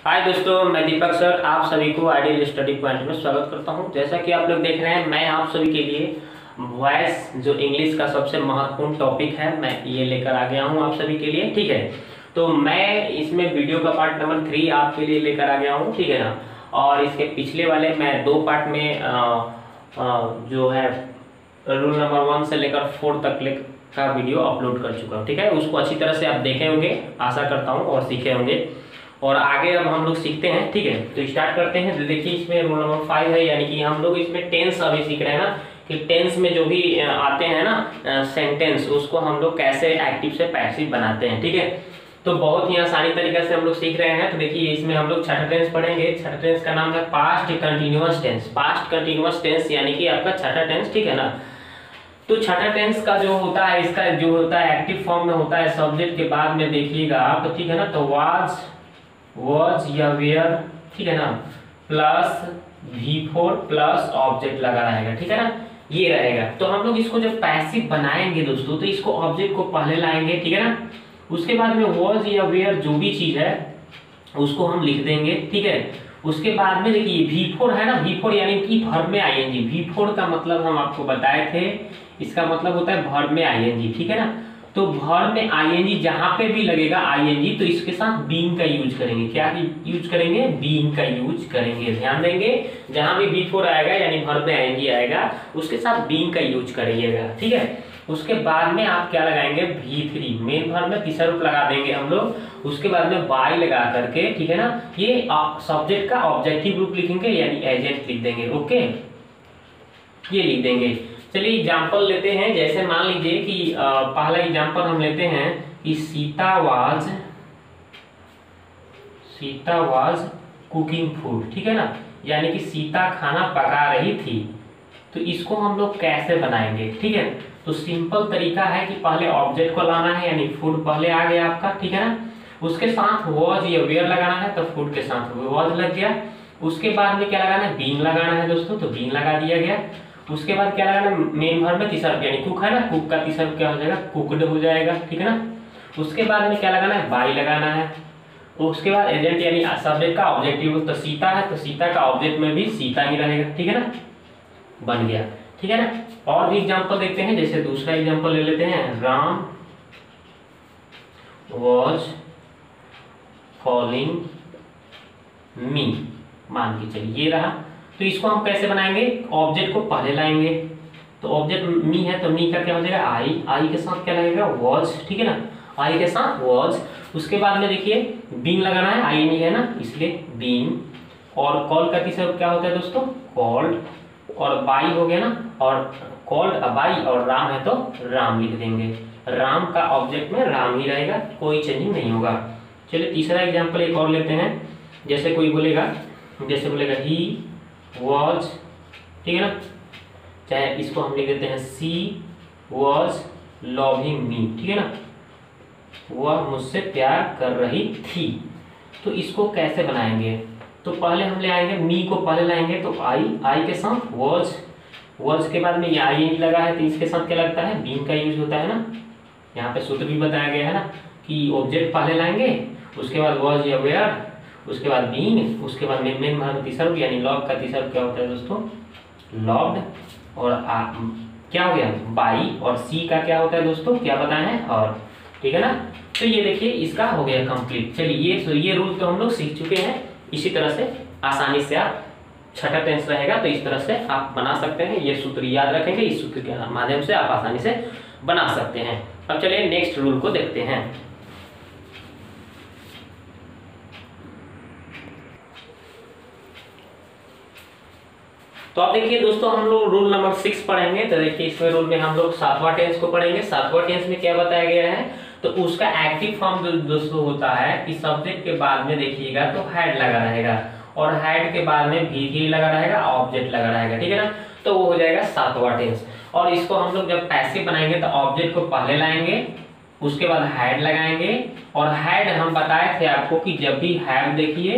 हाय दोस्तों, मैं दीपक सर आप सभी को आइडियल स्टडी पॉइंट में स्वागत करता हूं। जैसा कि आप लोग देख रहे हैं, मैं आप सभी के लिए वॉइस जो इंग्लिश का सबसे महत्वपूर्ण टॉपिक है, मैं ये लेकर आ गया हूं आप सभी के लिए। ठीक है, तो मैं इसमें वीडियो का पार्ट नंबर 3 आपके लिए लेकर आ गया हूँ। ठीक है ना। और इसके पिछले वाले मैं 2 पार्ट में जो है रूल नंबर 1 से लेकर 4 तक का वीडियो अपलोड कर चुका हूँ। ठीक है, उसको अच्छी तरह से आप देखे होंगे, आशा करता हूँ, और सीखे होंगे। और आगे अब हम लोग सीखते हैं। ठीक है, तो स्टार्ट करते हैं। तो देखिए, इसमें रूल नंबर 5 है, यानी कि हम लोग इसमें टेंस अभी सीख रहे हैं ना, कि टेंस में जो भी आते हैं ना सेंटेंस, उसको हम लोग कैसे एक्टिव से पैसिव बनाते हैं। ठीक है, तो बहुत ही आसानी तरीके से हम लोग सीख रहे हैं। तो देखिए, इसमें हम लोग छठा टेंस पढ़ेंगे। छठा टेंस का नाम है past continuous tense. Past continuous tense यानी कि आपका छठा टेंस। ठीक है ना। तो छठा टेंस का जो होता है, इसका जो होता है एक्टिव फॉर्म में होता है सब्जेक्ट के बाद में देखिएगा आप। ठीक है ना, तो वॉज या वेयर, ठीक है ना, प्लस V4 प्लस ऑब्जेक्ट लगा रहेगा। ठीक है ना, ये रहेगा। तो हम लोग इसको जब पैसिव बनाएंगे दोस्तों, तो इसको ऑब्जेक्ट को पहले लाएंगे। ठीक है ना, उसके बाद में वॉज या वेयर जो भी चीज है उसको हम लिख देंगे। ठीक है, उसके बाद में देखिए V4 है ना, V4 यानी कि वर्ब में ING। V4 का मतलब हम आपको बताए थे, इसका मतलब होता है वर्ब में ING। ठीक है ना, तो वर्ब में ING जहां पे भी लगेगा ING, तो इसके साथ बीइंग का यूज करेंगे। क्या यूज करेंगे? बीइंग का यूज करेंगे। ध्यान देंगे, जहां भी V4 आएगा यानी वर्ब में ING आएगा, उसके साथ बीइंग का यूज करिएगा। ठीक है, उसके बाद में आप क्या लगाएंगे? V3 मेन वर्ब में तीसरा रूप लगा देंगे हम लोग। उसके बाद में बाय लगा करके, ठीक है ना, ये सब्जेक्ट का ऑब्जेक्टिव रूप लिखेंगे, यानी एजेंट लिख देंगे। ओके, ये लिख देंगे। चलिए एग्जाम्पल लेते हैं। जैसे मान लीजिए कि पहला एग्जाम्पल हम लेते हैं कि सीता वाज कुकिंग फूड। ठीक है ना, यानी कि सीता खाना पका रही थी। तो इसको हम लोग कैसे बनाएंगे? ठीक है, तो सिंपल तरीका है कि पहले ऑब्जेक्ट को लाना है, यानी फूड पहले आ गया आपका। ठीक है ना, उसके साथ वॉज या वेयर लगाना है, तो फूड के साथ वॉज लग गया। उसके बाद में क्या लगाना है? बीन लगाना है दोस्तों, तो बीन लगा दिया गया। उसके बाद क्या लगाना है? मेन वर्ब में तीसरा यानी कुक है ना, कुक का तीसरा क्या हो जाएगा? कुकड हो जाएगा। ठीक है ना, उसके बाद में क्या लगाना है? बाय लगाना है। उसके बाद एजेंट यानी सब्जेक्ट का ऑब्जेक्टिव, तो सीता है, तो सीता का ऑब्जेक्ट में भी सीता ही रहेगा। ठीक है ना, बन गया। ठीक है ना, और भी एग्जांपल देखते हैं। जैसे दूसरा एग्जांपल ले लेते हैं, राम वॉज कॉलिंग मी, मान के चलिए ये रहा। तो इसको हम कैसे बनाएंगे? ऑब्जेक्ट को पहले लाएंगे, तो ऑब्जेक्ट मी है, तो मी का क्या हो जाएगा? आई के साथ क्या लगेगा? वॉज। ठीक है ना, आई के साथ वॉज। उसके बाद में देखिए बीन लगाना है, ING है ना, इसलिए बीन। और कॉल का तीसरा क्या होता है दोस्तों? कॉल्ड। और बाई हो गया ना, और कॉल्ड बाई, और राम है तो राम लिख देंगे। राम का ऑब्जेक्ट में राम ही रहेगा, कोई चेंजिंग नहीं होगा। चलिए तीसरा एग्जांपल एक और लेते हैं। जैसे कोई बोलेगा, ही वॉज, ठीक है ना, चाहे इसको हम लिख देते हैं सी वॉज लविंग मी। ठीक है ना, वह मुझसे प्यार कर रही थी। तो इसको कैसे बनाएंगे? तो पहले हम ले आएंगे, मी को पहले लाएंगे, तो आई के साथ वॉज के बाद में ये ING लगा है, तो इसके साथ क्या लगता है? बीन का यूज होता है ना। यहाँ पे सूत्र भी बताया गया है ना कि ऑब्जेक्ट पहले लाएंगे, उसके बाद वॉज या वेयर, उसके बाद बीन, उसके बाद मेन वर्ब तीसरा रूप, यानी लव का तीसरा रूप क्या होता है दोस्तों? लव्ड। और क्या हो गया? बाई। और सी का क्या होता है दोस्तों? क्या बताए हैं? और। ठीक है ना, तो ये देखिए इसका हो गया कंप्लीट। चलिए ये रूल तो हम लोग सीख चुके हैं। इसी तरह से आसानी से आप छठा टेंस रहेगा तो इस तरह से आप बना सकते हैं। ये सूत्र याद रखेंगे, इस सूत्र के माध्यम से आप आसानी से बना सकते हैं। अब चलिए नेक्स्ट रूल को देखते हैं। तो अब देखिए दोस्तों, हम लोग रूल नंबर 6 पढ़ेंगे। तो देखिए इसमें रूल में हम लोग 7वां टेंस को पढ़ेंगे। 7वां टेंस में क्या बताया गया है? तो उसका एक्टिव फॉर्म दोस्तों होता है कि सब्जेक्ट के बाद में देखिएगा तो हैड लगा रहेगा, और हैड के बाद में V3 लगा रहेगा, ऑब्जेक्ट लगा रहेगा। ठीक है ना, तो वो हो जाएगा 7वां टेंस। और इसको हम लोग जब पैसिव बनाएंगे तो ऑब्जेक्ट को पहले लाएंगे, उसके बाद हैड लगाएंगे। और हैड हम बताए थे आपको कि जब भी हैव देखिए,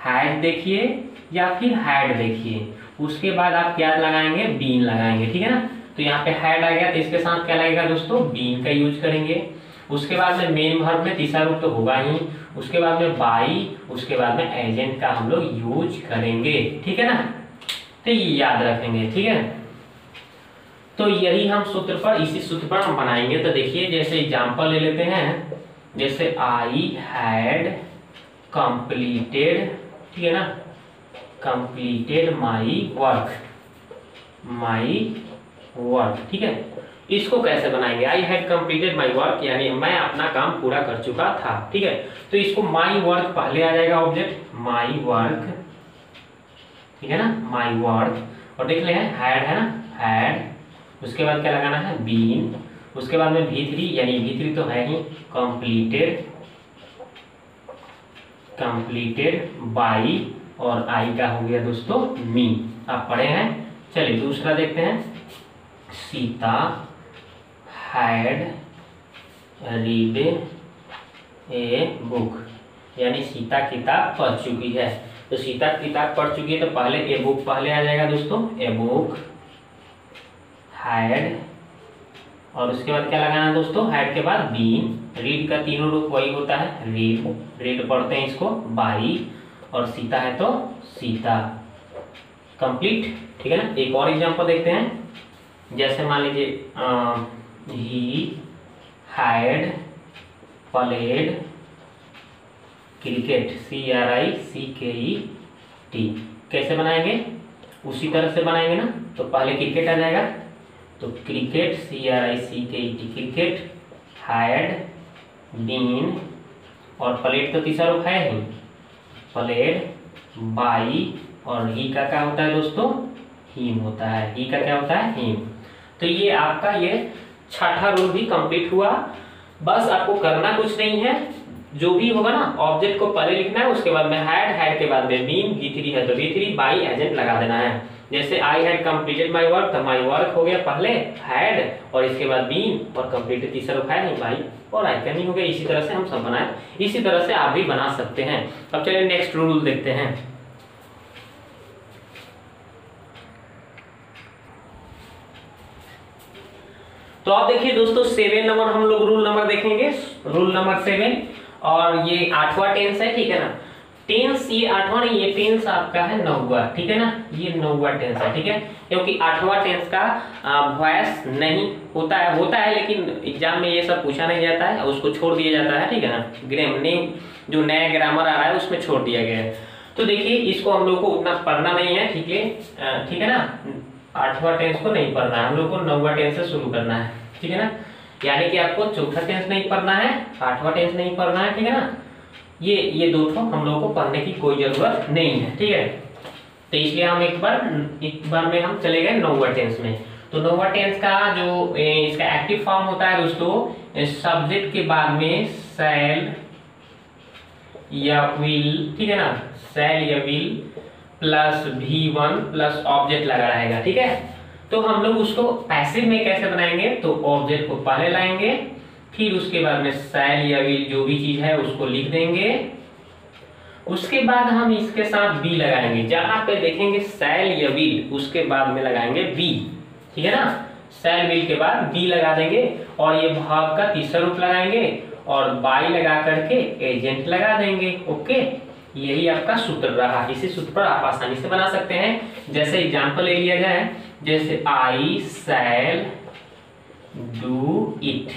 हैड देखिए या फिर हैड देखिए, उसके बाद आप क्या लगाएंगे? बीन लगाएंगे। ठीक है ना, तो यहाँ पे हैड आ गया, तो इसके साथ क्या लगेगा दोस्तों? बीन का यूज करेंगे। उसके बाद में मेन वर्ब में तीसरा रूप तो होगा ही, उसके बाद में बाई, उसके बाद में एजेंट का हम लोग यूज करेंगे, ठीक है ना। तो ये याद रखेंगे, ठीक है। तो यही हम सूत्र पर, इसी सूत्र पर हम बनाएंगे। तो देखिए जैसे एग्जांपल ले लेते हैं, जैसे आई हैड कंप्लीटेड, ठीक है ना, कंप्लीटेड माई वर्क, ठीक है। इसको कैसे बनाएंगे, I had completed my work, यानी मैं अपना काम पूरा कर चुका था, ठीक है। तो इसको माई वर्क पहले आ जाएगा ऑब्जेक्ट, माई वर्क, ठीक है ना, माई वर्क। और देख ले हैड है ना, हैड, उसके बाद क्या लगाना है, बीन, उसके बाद में V3, यानी V3 तो है ही, कंप्लीटेड बाई, और आई का हो गया दोस्तों मी। आप पढ़े हैं। चलिए दूसरा देखते हैं, Sita had read a book, यानी सीता किताब पढ़ चुकी है। तो सीता किताब पढ़ चुकी है तो पहले ए बुक पहले आ जाएगा दोस्तों, ए बुक हैड, और उसके बाद क्या लगाना है दोस्तों, हैड के बाद बीन, रीड का तीनों रूप वही होता है, रीड पढ़ते हैं इसको, बाई, और सीता है तो सीता, कंप्लीट, ठीक है ना। एक और एग्जांपल देखते हैं, जैसे मान लीजिए he had played cricket, CRICKET, कैसे बनाएंगे, उसी तरह से बनाएंगे ना। तो पहले क्रिकेट आ जाएगा, तो cricket CRICKET, cricket had been, और प्लेड तो तीसरा रूप है ही, प्लेड बाई, और ही का क्या होता है दोस्तों, हिम होता है, ही का क्या होता है, हिम। तो ये आपका ये छठा रूल भी कंप्लीट हुआ। बस आपको करना कुछ नहीं है, जो भी होगा ना ऑब्जेक्ट को पहले लिखना है, उसके बाद में हैड के बाद में बीन, V3 है तो V3 बाई एजेंट लगा देना है। जैसे I had completed my work, तो माई वर्क हो गया पहले हैड, और इसके बाद बीन, और कंप्लीटेड तीसरा रूप है नहीं बाई, और आई कैन हो गया। इसी तरह से हम सब बनाए, इसी तरह से आप भी बना सकते हैं। अब चलिए नेक्स्ट रूल देखते हैं। तो आप देखिए दोस्तों 7 नंबर हम लोग रूल नंबर देखेंगे, रूल नंबर 7, और ये 8वां टेंस है, ठीक है ना। टेंस ये 8वां नहीं, ये टेंस आपका है 9वां, ठीक है ना, ये 9वां टेंस है, ठीक है। क्योंकि 8वां टेंस का वॉइस नहीं होता है, लेकिन एग्जाम में ये सब पूछा नहीं जाता है, उसको छोड़ दिया जाता है, ठीक है ना। जो नया ग्रामर आ रहा है उसमें छोड़ दिया गया है। तो देखिए इसको हम लोग को उतना पढ़ना नहीं है, ठीक है ना। 8वां टेंस को नहीं पढ़ना है, हम लोग को 9वां टेंस से शुरू करना है, ठीक है ना। यानी कि आपको चौथा टेंस नहीं पढ़ना है, 8वां टेंस नहीं पढ़ना है, ठीक है ना। ये दो ठो हम लोग को पढ़ने की कोई जरूरत नहीं है, ठीक है। तो इसलिए हम एक बार में हम चले गए 9वां टेंस में। तो 9वां टेंस का जो इसका एक्टिव फॉर्म होता है दोस्तों, सब्जेक्ट के बाद में शैल या विल, ठीक है ना, शैल या will plus V1 plus object लगा रहेगा, ठीक है। तो हम लोग उसको पैसिव में कैसे बनाएंगे, तो ऑब्जेक्ट को पहले लाएंगे, फिर उसके बाद में शैल या विल जो भी चीज है उसको लिख देंगे, उसके बाद हम इसके साथ बी लगाएंगे। जहां पे देखेंगे शैल या विल उसके बाद में लगाएंगे बी, ठीक है ना। शैल विल के बाद बी लगा देंगे, और ये भाग का तीसरा रूप लगाएंगे, और बाई लगा करके एजेंट लगा देंगे, ओके। यही आपका सूत्र रहा, इसी सूत्र पर आप आसानी से बना सकते हैं। जैसे एग्जांपल ले लिया जाए, जैसे आई शैल डू इट,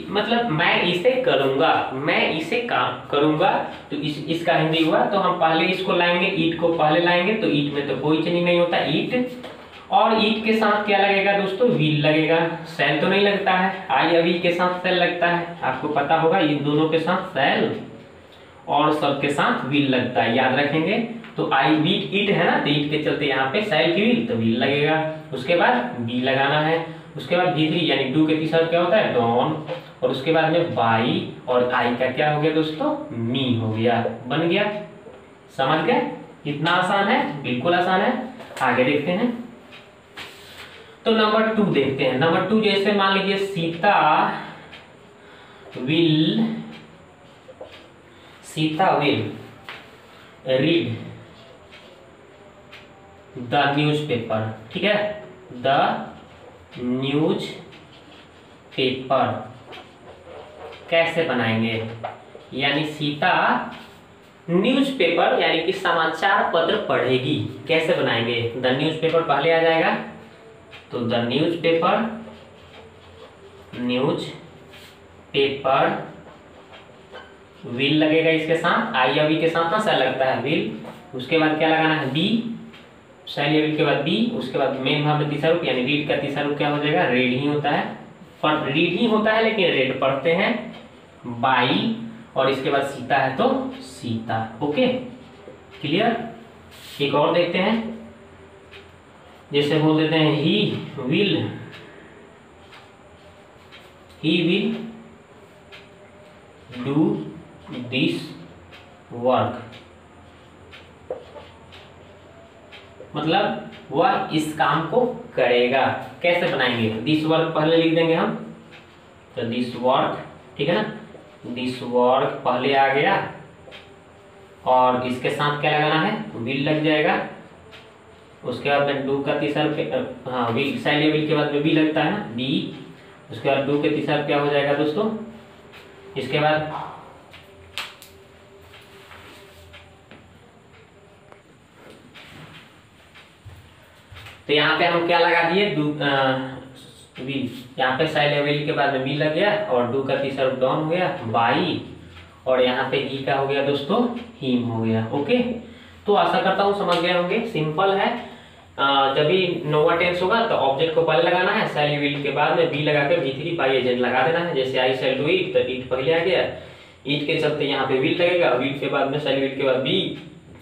मतलब मैं इसे करूंगा, मैं इसे काम करूंगा, तो इसका हिंदी हुआ। तो हम पहले इसको लाएंगे, ईट को पहले लाएंगे, तो ईट में तो कोई चीज नहीं होता, ईट, और ईट के साथ क्या लगेगा दोस्तों, व्हील लगेगा। सेल तो नहीं लगता है, आई अभी के साथ सेल लगता है, आपको पता होगा, इन दोनों के साथ सेल और सब के साथ व्हील लगता है, याद रखेंगे। तो आई वीट ईट है ना, तो ईट के चलते यहाँ पे सेल की व्हील, तो व्हील लगेगा। उसके बाद बी लगाना है, उसके बाद V3 यानी डू के तीसरा क्या होता है, डॉन, और उसके बाद में बाई, और आई का क्या हो गया दोस्तों, मी हो गया, बन गया। समझ गए, कितना आसान है, बिल्कुल आसान है। आगे देखते हैं, तो नंबर 2 देखते हैं। नंबर 2 जैसे मान लीजिए Sita will read the newspaper, ठीक है, द न्यूज़ पेपर, कैसे बनाएंगे, यानी सीता न्यूज़पेपर यानी कि समाचार पत्र पढ़ेगी, कैसे बनाएंगे। द न्यूज़पेपर पहले आ जाएगा, तो द न्यूज़पेपर विल लगेगा इसके साथ, आई या वी के साथ ना सर लगता है विल। उसके बाद क्या लगाना है, बी, शैल या विल के बाद बी। उसके बाद मेन भाव में तीसरा रूप यानी रीड का तीसरा रूप क्या हो जाएगा, रेड ही होता है, पर रीड ही होता है लेकिन रेड पढ़ते हैं, बाई, और इसके बाद सीता है तो सीता। Okay clear. एक और देखते हैं, जैसे बोल देते हैं he will do this work, मतलब वह इस काम को करेगा। कैसे बनाएंगे, दिस वर्क पहले लिख देंगे हम, तो दिस वर्क, ठीक है ना, दिस वर्क पहले आ गया और इसके साथ क्या लगाना है, विल लग जाएगा। उसके बाद में डू का तीसरा, हाँ विल, शैल विल के बाद में बी लगता है ना, बी। उसके बाद डू के तीसरा क्या हो जाएगा दोस्तों, इसके बाद तो यहाँ पे हम क्या लगा दिए, डू विल, यहाँ पे शैल विल के बाद में बी लग गया और डू का तीसरा रूप डाउन हो गया, बाई, और यहाँ पे ही का हो गया दोस्तों, हिम हो गया। ओके, तो आशा करता हूँ समझ गए होंगे, सिंपल है। जब भी नोवा टेंस होगा तो ऑब्जेक्ट को पहले लगाना है, शैल विल के बाद में बी लगाकर V3 बाई एजेंट लगा देना है। जैसे आई शैल डू इट, तो इट पहले आ गया, इट के चलते यहाँ पे विल लगेगा, विल के बाद में शैल विल के बाद बी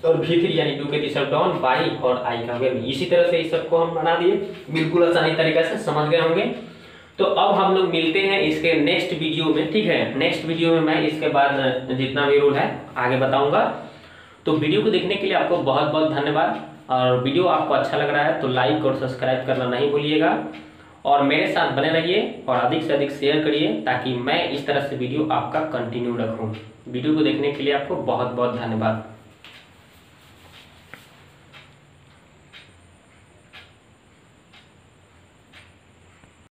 और V3 यानी डू के तीसरा डाउन, बाई और आई का हो गया। इसी तरह से इस सबको हम बना दिए, बिल्कुल आसानी तरीके से समझ गए होंगे। तो अब हम लोग मिलते हैं इसके नेक्स्ट वीडियो में, ठीक है। नेक्स्ट वीडियो में मैं इसके बाद जितना भी रूल है आगे बताऊंगा। तो वीडियो को देखने के लिए आपको बहुत बहुत धन्यवाद, और वीडियो आपको अच्छा लग रहा है तो लाइक और सब्सक्राइब करना नहीं भूलिएगा, और मेरे साथ बने रहिए और अधिक से अधिक शेयर करिए ताकि मैं इस तरह से वीडियो आपका कंटिन्यू रखूं। वीडियो को देखने के लिए आपको बहुत बहुत धन्यवाद।